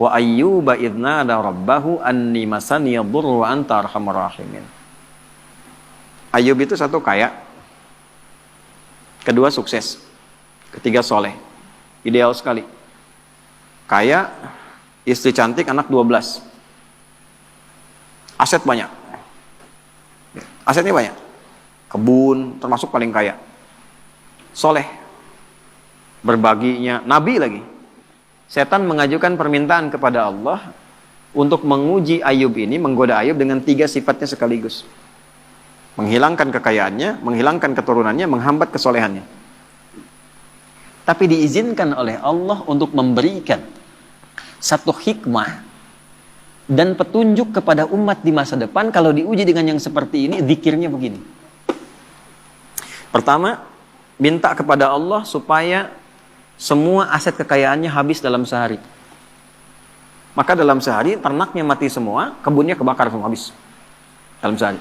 Wa ayyuba idna da rabbahu anni masani yadurru wa anta arhamur rahimin. Ayub itu satu kaya, kedua sukses, ketiga soleh, ideal sekali. Kaya, istri cantik, anak 12, aset banyak, asetnya banyak, kebun termasuk paling kaya, soleh, berbaginya, nabi lagi. Setan mengajukan permintaan kepada Allah untuk menguji Ayub ini, menggoda Ayub dengan 3 sifatnya sekaligus. Menghilangkan kekayaannya, menghilangkan keturunannya, menghambat kesolehannya. Tapi diizinkan oleh Allah untuk memberikan satu hikmah dan petunjuk kepada umat di masa depan. Kalau diuji dengan yang seperti ini, zikirnya begini. Pertama, minta kepada Allah supaya semua aset kekayaannya habis dalam sehari. Maka dalam sehari ternaknya mati semua, kebunnya kebakar semua habis dalam sehari.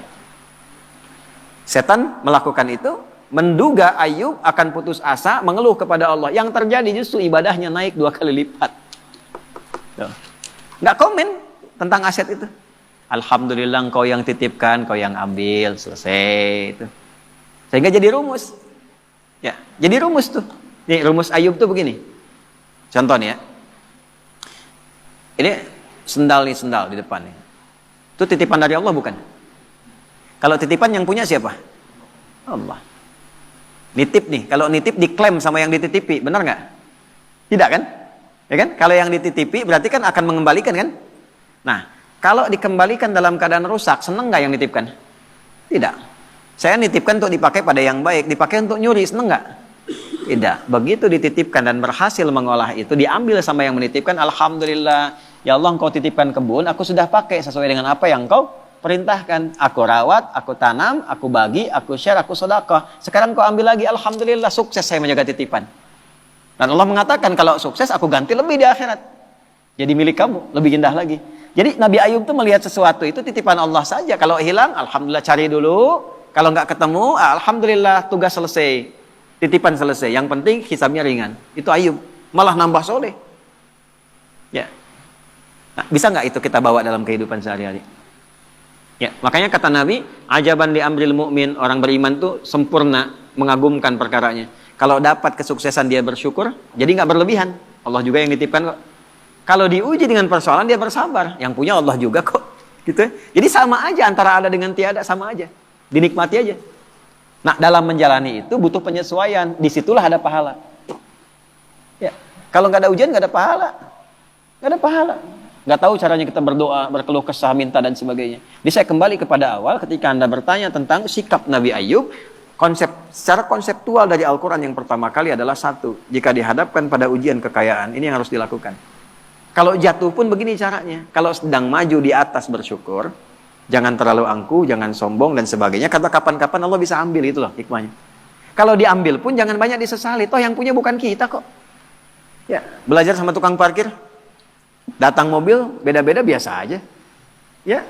Setan melakukan itu, menduga Ayub akan putus asa, mengeluh kepada Allah. Yang terjadi justru ibadahnya naik 2 kali lipat. Nggak komen tentang aset itu. Alhamdulillah engkau yang titipkan, kau yang ambil, selesai itu. Sehingga jadi rumus. Ya, jadi rumus tuh. Nih, rumus Ayub tuh begini. Contoh nih ya. Ini sendal di depan nih. Itu titipan dari Allah bukan? Kalau titipan yang punya siapa? Allah. Nitip nih, kalau nitip diklaim sama yang dititipi, benar nggak? Tidak kan? Ya kan? Kalau yang dititipi berarti kan akan mengembalikan kan? Nah, kalau dikembalikan dalam keadaan rusak, seneng nggak yang nitipkan? Tidak. Saya nitipkan untuk dipakai pada yang baik, dipakai untuk nyuri, seneng nggak? Tidak. Begitu dititipkan dan berhasil mengolah itu, diambil sama yang menitipkan, alhamdulillah, ya Allah engkau titipkan kebun, aku sudah pakai sesuai dengan apa yang engkau perintahkan. Aku rawat, aku tanam, aku bagi, aku share, aku sedekah. Sekarang kau ambil lagi, alhamdulillah sukses saya menjaga titipan. Dan Allah mengatakan kalau sukses aku ganti lebih di akhirat. Jadi milik kamu, lebih indah lagi. Jadi Nabi Ayub tuh melihat sesuatu itu titipan Allah saja. Kalau hilang, alhamdulillah cari dulu. Kalau nggak ketemu, alhamdulillah tugas selesai. Titipan selesai. Yang penting hisabnya ringan. Itu Ayub. Malah nambah soleh. Ya. Nah, bisa nggak itu kita bawa dalam kehidupan sehari-hari? Ya, makanya kata Nabi, ajaban di amril mu'min, orang beriman tuh sempurna, mengagumkan perkaranya. Kalau dapat kesuksesan dia bersyukur, jadi nggak berlebihan. Allah juga yang nitipkan kok. Kalau diuji dengan persoalan dia bersabar, yang punya Allah juga kok. Gitu. Jadi sama aja antara ada dengan tiada, sama aja. Dinikmati aja. Nah, dalam menjalani itu butuh penyesuaian, disitulah ada pahala. Ya, kalau nggak ada ujian nggak ada pahala, nggak ada pahala. Nggak tahu caranya kita berdoa, berkeluh kesah, minta dan sebagainya. Jadi saya kembali kepada awal ketika Anda bertanya tentang sikap Nabi Ayub, secara konseptual dari Al-Quran yang pertama kali adalah satu, jika dihadapkan pada ujian kekayaan, ini yang harus dilakukan. Kalau jatuh pun begini caranya, kalau sedang maju di atas bersyukur, jangan terlalu angkuh, jangan sombong dan sebagainya, kata kapan-kapan Allah bisa ambil, itu loh hikmahnya. Kalau diambil pun jangan banyak disesali, toh yang punya bukan kita kok. Ya, belajar sama tukang parkir. Datang mobil beda-beda biasa aja, ya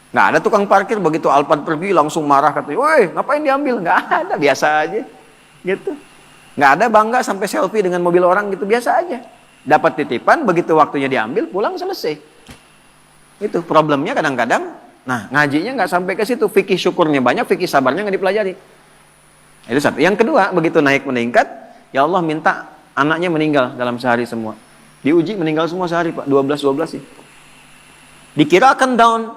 nggak ada tukang parkir begitu Alphard pergi langsung marah katanya, woi ngapain diambil? Nggak ada, biasa aja, gitu. Nggak ada bangga sampai selfie dengan mobil orang gitu, biasa aja. Dapat titipan begitu waktunya diambil pulang selesai. Itu problemnya kadang-kadang. Nah ngajinya nggak sampai ke situ, fikih syukurnya banyak, fikih sabarnya nggak dipelajari. Itu satu. Yang kedua begitu naik meningkat, ya Allah minta anaknya meninggal dalam sehari semua. Diuji meninggal semua sehari Pak, 12 sih. Dikira akan down,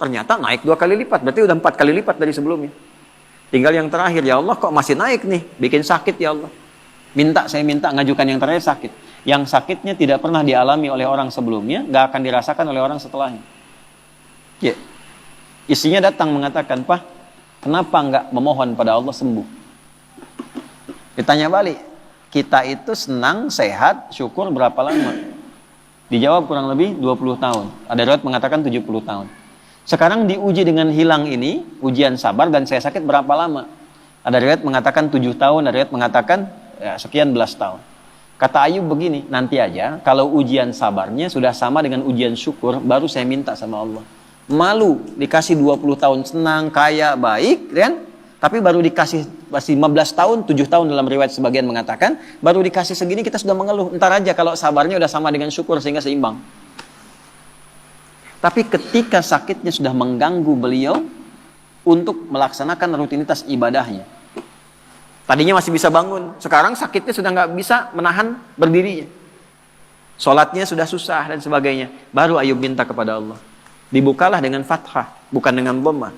ternyata naik 2 kali lipat, berarti udah 4 kali lipat dari sebelumnya. Tinggal yang terakhir, ya Allah kok masih naik nih, bikin sakit ya Allah. Saya minta ngajukan yang terakhir sakit. Yang sakitnya tidak pernah dialami oleh orang sebelumnya, gak akan dirasakan oleh orang setelahnya. Ya. Istrinya datang mengatakan, Pak, kenapa nggak memohon pada Allah sembuh? Ditanya balik. Kita itu senang, sehat, syukur berapa lama? Dijawab kurang lebih 20 tahun. Ada riwayat mengatakan 70 tahun. Sekarang diuji dengan hilang ini, ujian sabar dan saya sakit berapa lama? Ada riwayat mengatakan 7 tahun, ada riwayat mengatakan ya, sekian belas tahun. Kata Ayub begini, nanti aja kalau ujian sabarnya sudah sama dengan ujian syukur, baru saya minta sama Allah. Malu, dikasih 20 tahun senang, kaya, baik, kan? Tapi baru dikasih masih 15 tahun, 7 tahun dalam riwayat sebagian mengatakan, baru dikasih segini kita sudah mengeluh. Entar aja kalau sabarnya udah sama dengan syukur sehingga seimbang. Tapi ketika sakitnya sudah mengganggu beliau untuk melaksanakan rutinitas ibadahnya. Tadinya masih bisa bangun, sekarang sakitnya sudah nggak bisa menahan berdirinya. Sholatnya sudah susah dan sebagainya. Baru Ayub minta kepada Allah. Dibukalah dengan fathah, bukan dengan dhammah.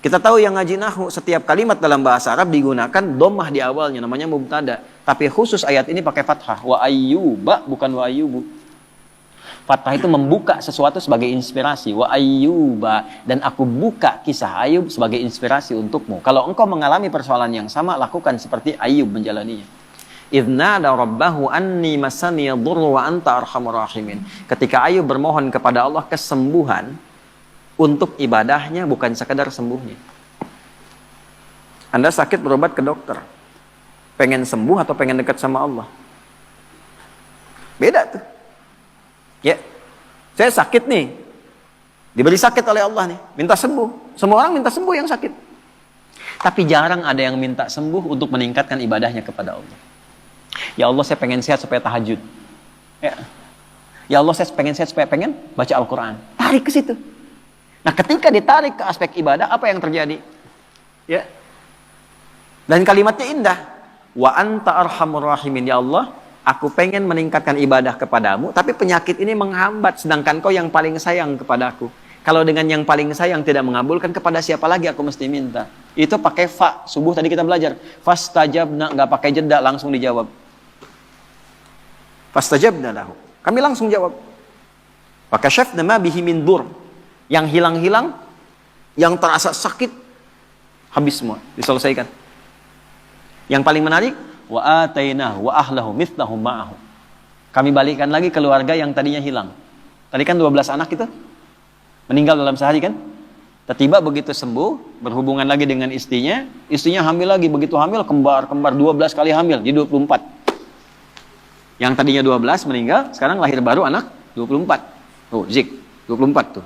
Kita tahu yang ngaji nahwu, setiap kalimat dalam bahasa Arab digunakan dhammah di awalnya, namanya mubtada. Tapi khusus ayat ini pakai fathah. Wa ayyuba, bukan wa ayyubu. Fathah itu membuka sesuatu sebagai inspirasi. Wa ayyuba, dan aku buka kisah Ayub sebagai inspirasi untukmu. Kalau engkau mengalami persoalan yang sama, lakukan seperti Ayub menjalaninya. Idznada rabbahu anni masani yadurru wa anta arhamur rahimin. Ketika Ayub bermohon kepada Allah kesembuhan untuk ibadahnya, bukan sekadar sembuhnya. Anda sakit berobat ke dokter, pengen sembuh atau pengen dekat sama Allah? Beda tuh. Ya, saya sakit nih, diberi sakit oleh Allah nih, minta sembuh. Semua orang minta sembuh yang sakit. Tapi jarang ada yang minta sembuh untuk meningkatkan ibadahnya kepada Allah. Ya Allah, saya pengen sehat supaya tahajud. Ya Allah, saya pengen sehat supaya pengen baca Al-Quran. Tarik ke situ. Nah, ketika ditarik ke aspek ibadah, apa yang terjadi? Ya. Dan kalimatnya indah. Wa anta arhamur rahimin. Ya Allah, aku pengen meningkatkan ibadah kepadamu, tapi penyakit ini menghambat, sedangkan kau yang paling sayang kepadaku. Kalau dengan yang paling sayang tidak mengabulkan, kepada siapa lagi aku mesti minta? Itu pakai fa. Subuh tadi kita belajar. Fastajabna, nggak pakai jeda, langsung dijawab. Fastajabna lahu. Kami langsung jawab. Fakashafna ma bihi min dur. Yang hilang-hilang, yang terasa sakit, habis semua, diselesaikan. Yang paling menarik, wa atainahu wa ahlahu mithlahum ma'ahu. Kami balikan lagi keluarga yang tadinya hilang. Tadi kan 12 anak itu meninggal dalam sehari kan? Tiba-tiba begitu sembuh, berhubungan lagi dengan istrinya hamil lagi, begitu hamil kembar 12 kali hamil, jadi 24. Yang tadinya 12 meninggal, sekarang lahir baru anak 24. Oh, Zik, 24 tuh.